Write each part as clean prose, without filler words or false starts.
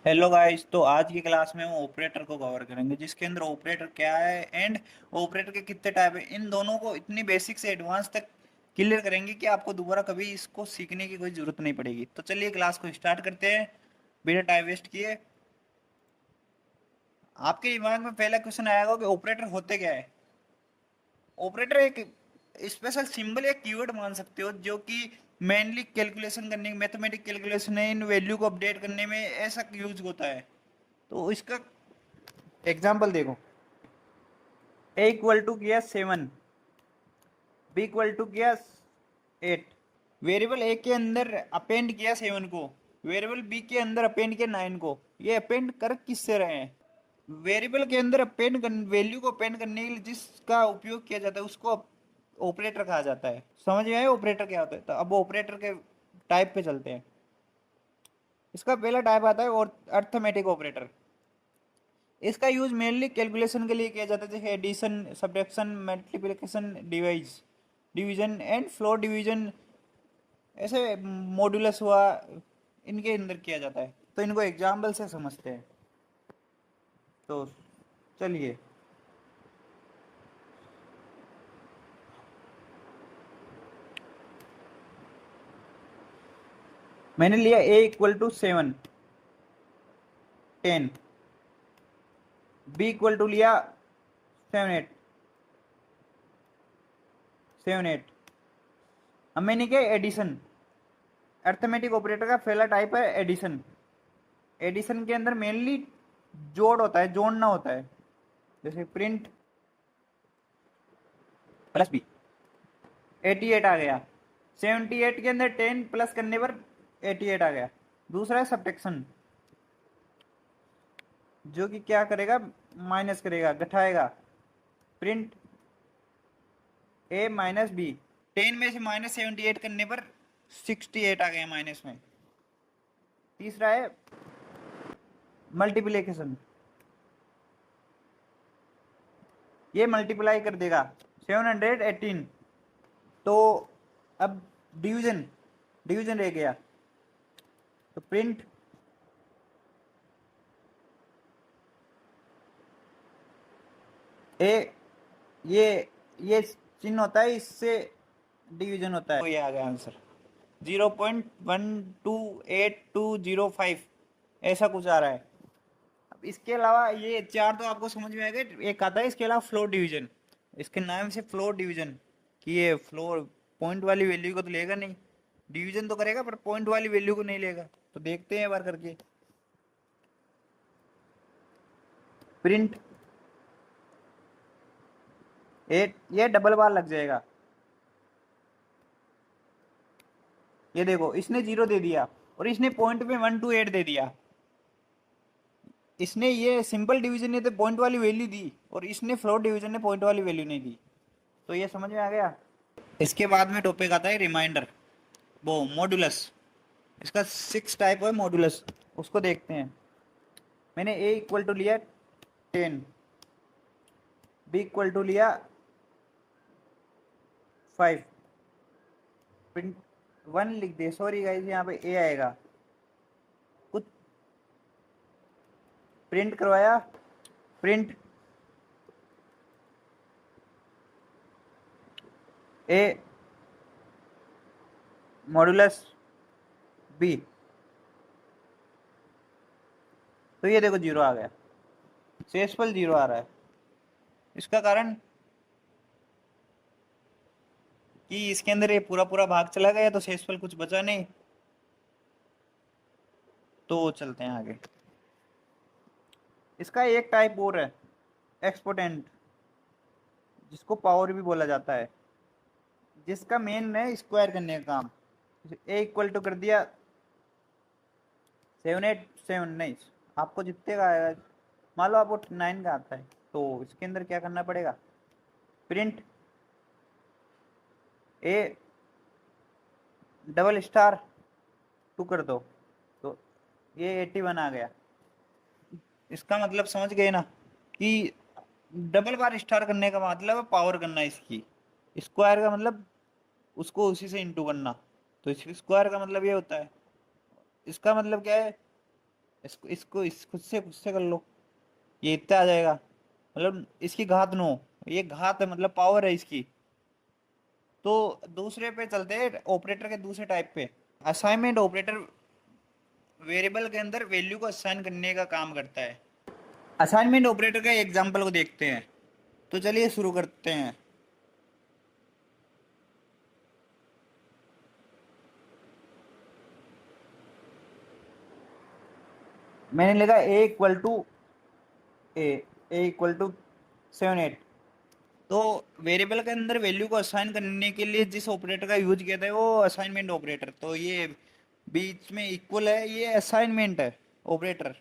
Hello guys. तो आज की क्लास में हम ऑपरेटर को कवर करेंगे, जिसके अंदर ऑपरेटर क्या है एंड ऑपरेटर के कितने टाइप है। इन दोनों को इतनी बेसिक से एडवांस तक क्लियर करेंगे कि आपको दोबारा कभी इसको सीखने की कोई जरूरत नहीं पड़ेगी। तो चलिए क्लास को स्टार्ट करते हैं बिना टाइम वेस्ट किए। आपके दिमाग में पहला क्वेश्चन आएगा कि ऑपरेटर होते क्या है। ऑपरेटर एक स्पेशल सिंबल या कीवर्ड मान सकते हो, जो कि मेनली कैलकुलेशन करने, मैथमेटिक कैलकुलेशन है, इन वैल्यू को अपडेट करने में ऐसा यूज होता है। तो इसका एग्जाम्पल देखो। ए इक्वल टू किया 7, बी इक्वल टू किया 8। वेरिएबल ए के अंदर अपेंड किया 7 को, वेरिएबल बी के अंदर अपेंड किया 9 को। ये अपेंड कर किससे रहे हैं? वेरिएबल के अंदर अपेंड वैल्यू को अपेंड करने के लिए जिसका उपयोग किया जाता है उसको ऑपरेटर कहा जाता है। समझ में आया ऑपरेटर क्या होता है? तो अब ऑपरेटर के टाइप पे चलते हैं। इसका पहला टाइप आता है और अर्थमेटिक ऑपरेटर। इसका यूज मेनली कैलकुलेशन के लिए किया जाता है, जैसे addition, subtraction, multiplication, division and floor division, ऐसे मॉड्यूलस हुआ, इनके अंदर किया जाता है। तो इनको एग्जाम्पल से समझते हैं। तो चलिए, मैंने लिया A equal to 7, 10, B equal to लिया 7, 8, 7, 8। अब मैंने किया एडिशन। अर्थमेटिक ऑपरेटर का पहला टाइप है एडिशन। एडिशन के अंदर मेनली जोड़ होता है, जोड़ना होता है। जैसे प्रिंट प्लस बी, 88 आ गया। 78 के अंदर 10 प्लस करने पर 88 आ गया। दूसरा है सब्ट्रैक्शन, जो कि क्या करेगा? माइनस करेगा, घटाएगा। प्रिंट ए माइनस बी, 10 में से माइनस 78 करने पर 68 आ गया माइनस में। तीसरा है मल्टीप्लिकेशन, ये मल्टीप्लाई कर देगा 718। तो अब डिवीजन, डिवीजन रह गया। तो प्रिंट ए, ये चिन्ह होता है, इससे डिवीजन होता है। तो ये आ गया आंसर 0.128205, ऐसा कुछ आ रहा है। अब इसके अलावा ये चार तो आपको समझ में आएगा। एक आता है इसके अलावा फ्लोर डिवीजन। इसके नाम से फ्लोर डिवीजन, कि ये फ्लोर पॉइंट वाली वैल्यू को तो लेगा नहीं, डिवीजन तो करेगा पर पॉइंट वाली वैल्यू को नहीं लेगा। तो देखते हैं एक बार करके। प्रिंट एट, ये डबल बार लग जाएगा। ये देखो, इसने 0 दे दिया और इसने पॉइंट पे 128 दे दिया। इसने ये सिंपल डिवीजन ने तो पॉइंट वाली वैल्यू दी, और इसने फ्लोर डिवीजन ने पॉइंट वाली वैल्यू नहीं दी। तो ये समझ में आ गया। इसके बाद में टॉपिक आता है रिमाइंडर, वो मॉडुलस। इसका 6 टाइप है मॉडुलस, उसको देखते हैं। मैंने ए इक्वल टू लिया 10, बी इक्वल टू लिया 5, प्रिंट 1 लिख दे। सॉरी गाइस, यहाँ पे ए आएगा। कुछ प्रिंट करवाया, प्रिंट ए मॉडुलस बी। तो ये देखो 0 आ गया, शेषफल 0 आ रहा है। इसका कारण कि इसके अंदर ये पूरा पूरा भाग चला गया, तो शेषफल कुछ बचा नहीं। तो चलते हैं आगे। इसका एक टाइप और है, एक्सपोनेंट, जिसको पावर भी बोला जाता है, जिसका मेन है स्क्वायर करने का काम। ए इक्वल टू कर दिया 787, नहीं, आपको जितने का आएगा, मान लो आपको 9 का आता है, तो इसके अंदर क्या करना पड़ेगा? प्रिंट ए डबल स्टार 2 कर दो, तो ये 81 आ गया। इसका मतलब समझ गए ना, कि डबल बार स्टार करने का मतलब है पावर करना इसकी। स्क्वायर का मतलब उसको उसी से इंटू करना। तो स्क्वायर का मतलब ये होता है। इसका मतलब क्या है? इसको इसको इस खुद से कर लो, ये इतना आ जाएगा, मतलब इसकी घात 9, ये घात है मतलब पावर है इसकी। तो दूसरे पे चलते हैं, ऑपरेटर के दूसरे टाइप पे। असाइनमेंट ऑपरेटर वेरिएबल के अंदर वैल्यू को असाइन करने का काम करता है। असाइनमेंट ऑपरेटर का एग्जांपल को देखते हैं, तो चलिए शुरू करते हैं। मैंने लिखा A equal to A equal to 7 8। तो वेरिएबल के अंदर वैल्यू को असाइन करने के लिए जिस ऑपरेटर का यूज किया था वो असाइनमेंट ऑपरेटर, तो ये बीच में इक्वल है, ये असाइनमेंट है ऑपरेटर।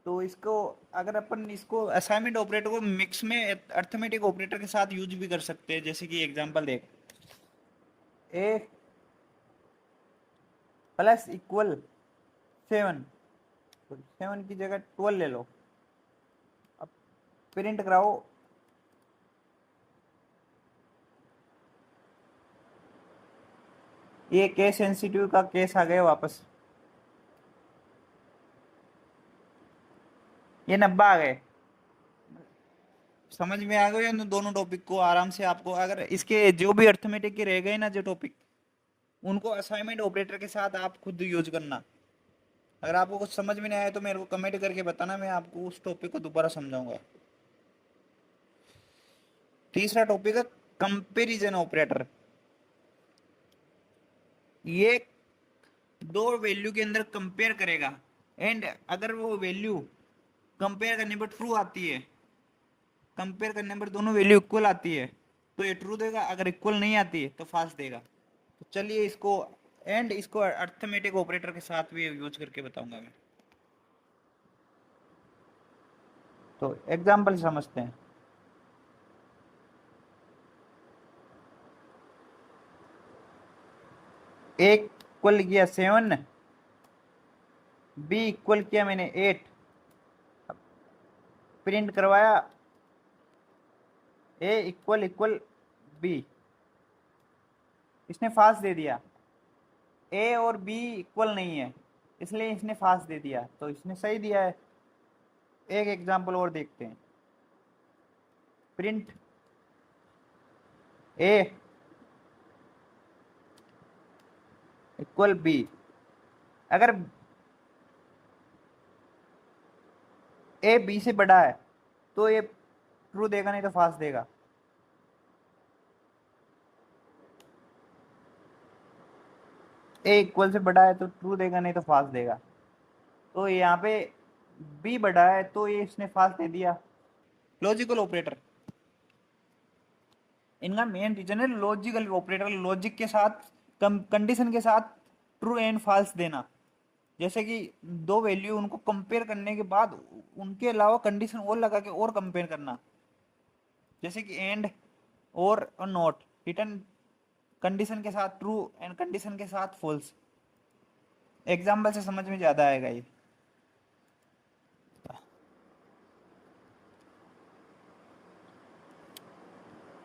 तो इसको अगर अपन इसको असाइनमेंट ऑपरेटर को मिक्स में अर्थमेटिक ऑपरेटर के साथ यूज भी कर सकते हैं, जैसे कि एग्जांपल देख, ए प्लस इक्वल 7, 7 की जगह 12 ले लो। अब प्रिंट कराओ, ये केस सेंसिटिव का केस आ गया वापस, ये 90 आ गए। समझ में आ गए ना दोनों टॉपिक को आराम से। आपको अगर इसके जो भी अर्थमेटिक के रह गए ना जो टॉपिक, उनको असाइनमेंट ऑपरेटर के साथ आप खुद यूज करना। अगर आपको कुछ समझ में नहीं आया तो मेरे को कमेंट करके बताना, मैं आपको उस टॉपिक को दोबारा समझाऊंगा। तीसरा टॉपिक है कंपैरिजन ऑपरेटर। ये दो वैल्यू के अंदर कंपेयर करेगा, एंड अगर वो वैल्यू कंपेयर करने पर ट्रू आती है, कंपेयर करने पर दोनों वैल्यू इक्वल आती है तो ये ट्रू देगा, अगर इक्वल नहीं आती है तो फाल्स देगा। तो चलिए इसको एंड इसको अर्थमेटिक ऑपरेटर के साथ भी यूज करके बताऊंगा मैं। तो एग्जांपल समझते हैं। ए इक्वल किया 7, बी इक्वल किया मैंने 8, प्रिंट करवाया ए इक्वल इक्वल बी, इसने फाल्स दे दिया। ए और बी इक्वल नहीं है इसलिए इसने फाल्स दे दिया, तो इसने सही दिया है। एक एग्जांपल और देखते हैं, प्रिंट ए इक्वल बी, अगर ए बी से बड़ा है तो ये ट्रू देगा नहीं तो फाल्स देगा। ए इक्वल से बड़ा है तो ट्रू देगा नहीं तो फाल्स देगा। तो यहाँ पे बी बड़ा है तो ये इसने फाल्स दे दिया। लॉजिकल ऑपरेटर, इनका मेन रीजन है लॉजिकल ऑपरेटर, लॉजिक के साथ कंडीशन के साथ ट्रू एंड फाल्स देना। जैसे कि दो वैल्यू उनको कंपेयर करने के बाद उनके अलावा कंडीशन और लगा के और कंपेयर करना, जैसे कि एंड और नॉट, रिटर्न कंडीशन के साथ ट्रू एंड कंडीशन के साथ फॉल्स। एग्जाम्पल से समझ में ज्यादा आएगा ये।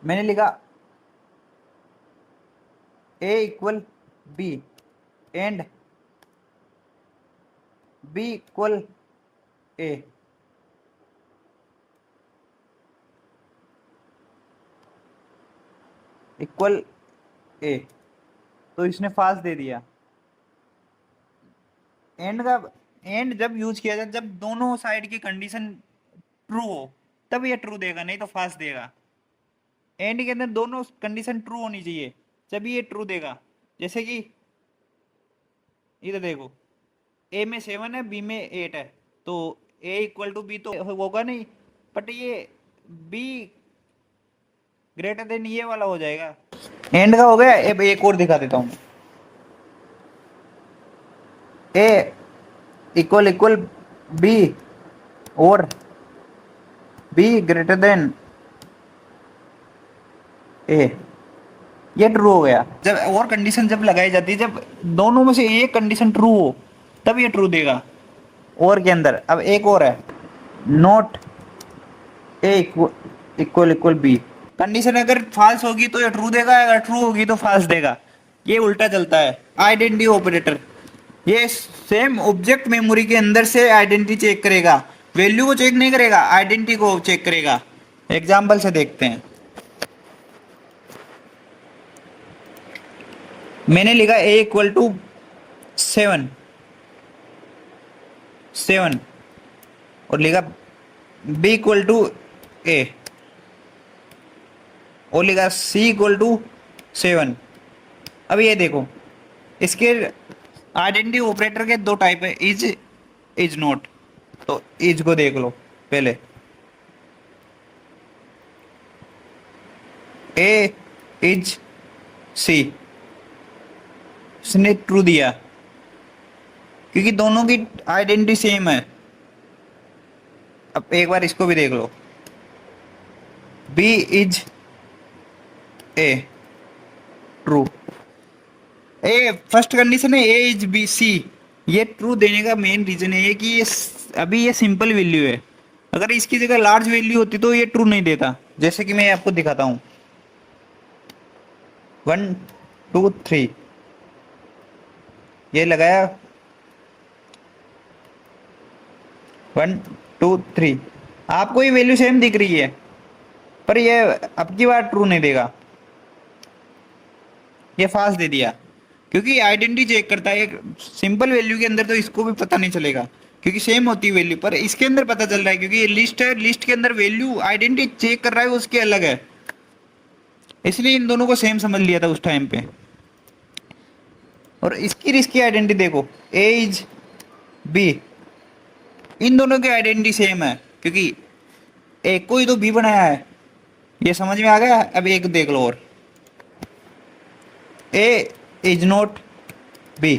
मैंने लिखा A equal B and B equal A, equal A, तो इसने फाल्स दे दिया। एंड का एंड जब यूज किया जाए जब दोनों साइड की कंडीशन ट्रू हो तब ये ट्रू देगा, नहीं तो फाल्स देगा। एंड के अंदर दोनों कंडीशन ट्रू होनी चाहिए जब ये ट्रू देगा। जैसे कि इधर देखो, ए में 7 है बी में 8 है, तो ए इक्वल टू बी तो होगा नहीं, बट ये बी ग्रेटर देन ये वाला हो जाएगा। एंड का हो गया। एक और दिखा देता हूँ, ए इक्वल इक्वल बी और बी ग्रेटर देन ए, ये ट्रू हो गया। जब और कंडीशन जब लगाई जाती है, जब दोनों में से एक कंडीशन ट्रू हो तब ये ट्रू देगा। और के अंदर अब एक और है, not a equal equal B, condition अगर फाल्स होगी तो ये ट्रू देगा, अगर ट्रू होगी तो फाल्स देगा। ये उल्टा चलता है। आइडेंटिटी ऑपरेटर, ये सेम ऑब्जेक्ट मेमोरी के अंदर से आइडेंटिटी चेक करेगा, वैल्यू को चेक नहीं करेगा, आइडेंटिटी को चेक करेगा। एग्जाम्पल से देखते हैं। मैंने लिखा a इक्वल टू 7 और लिखा b इक्वल टू a और लिखा c इक्वल टू 7। अब ये देखो, इसके आइडेंटिटी ऑपरेटर के दो टाइप है, इज नॉट। तो इज को देख लो पहले, ए इज सी, इसने ट्रू दिया क्योंकि दोनों की आइडेंटिटी सेम है। अब एक बार इसको भी देख लो, B is A, true. A first condition है ए इज बी सी, ये ट्रू देने का मेन रीजन है कि ये अभी ये सिंपल वैल्यू है। अगर इसकी जगह लार्ज वैल्यू होती तो ये ट्रू नहीं देता। जैसे कि मैं आपको दिखाता हूँ, 1 2 3 ये लगाया, 1 2 3 आपको ये वैल्यू सेम दिख रही है, पर ये अब की बार ट्रू नहीं देगा, ये फाल्स दे दिया। क्योंकि आइडेंटिटी चेक करता है, एक सिंपल वैल्यू के अंदर तो इसको भी पता नहीं चलेगा क्योंकि सेम होती है वैल्यू, पर इसके अंदर पता चल रहा है क्योंकि ये लिस्ट है, लिस्ट के अंदर वैल्यू आइडेंटिटी चेक कर रहा है उसके अलग है, इसलिए इन दोनों को सेम समझ लिया था उस टाइम पे। और इसकी आइडेंटिटी देखो, ए इज बी, इन दोनों की आइडेंटिटी सेम है क्योंकि एक को ही तो बी बनाया है। ये समझ में आ गया। अब एक देख लो और, ए इज नॉट बी,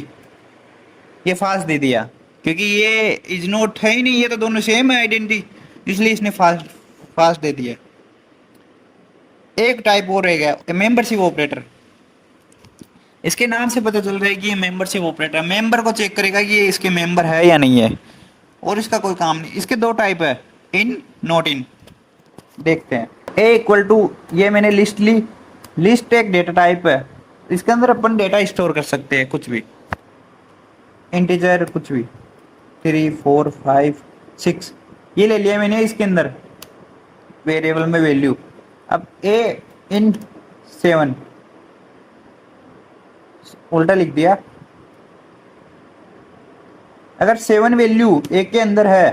ये फाल्स दे दिया क्योंकि ये इज नॉट है ही नहीं, ये तो दोनों सेम है आइडेंटिटी, इसलिए इसने फाल्स दे दिया। एक टाइप और रह गया, मेंबरशिप ऑपरेटर। इसके नाम से पता चल रहा है कि ये मेंबरशिप ऑपरेटर मेंबर को चेक करेगा कि ये इसके मेंबर है या नहीं है, और इसका कोई काम नहीं। इसके दो टाइप है, इन नॉट इन। देखते हैं, ए इक्वल टू, ये मैंने लिस्ट ली, लिस्ट एक डेटा टाइप है, इसके अंदर अपन डेटा स्टोर कर सकते हैं, कुछ भी इंटीजर, कुछ भी 3 4 5 6 ये ले लिया मैंने इसके अंदर वेरिएबल में वैल्यू। अब ए इन 7 उल्टा लिख दिया। अगर 7 वैल्यू एक के अंदर है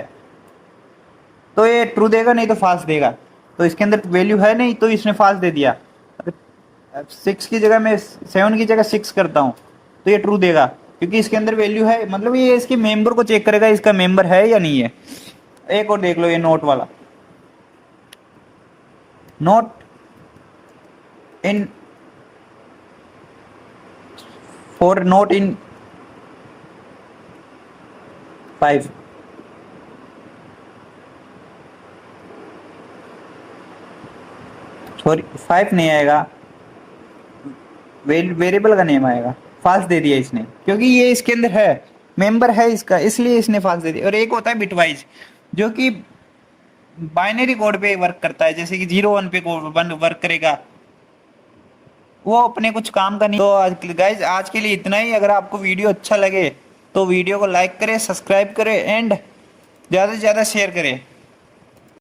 तो ये ट्रू देगा, नहीं तो फाल्स देगा। तो इसके अंदर वैल्यू है नहीं तो इसने फाल्स दे दिया। अगर 6 की जगह मैं 7 की जगह 6 करता हूँ तो ये ट्रू देगा क्योंकि इसके अंदर वैल्यू है, मतलब ये इसके मेंबर को चेक करेगा इसका मेंबर है या नहीं है। एक और देख लो, ये नोट वाला, note in for note in 5, sorry 5 नहीं आएगा, वेरिएबल का नेम आएगा। फाल्स दे दिया इसने क्योंकि ये इसके अंदर है, मेंबर है इसका, इसलिए इसने फाल्स दे दिया। और एक होता है बिटवाइज, जो कि बाइनरी कोड पे वर्क करता है, जैसे कि 0 1 पे कोड वर्क करेगा, वो अपने कुछ काम का नहीं। तो गाइज आज के लिए इतना ही। अगर आपको वीडियो अच्छा लगे तो वीडियो को लाइक करें, सब्सक्राइब करें एंड ज़्यादा से ज़्यादा शेयर करें।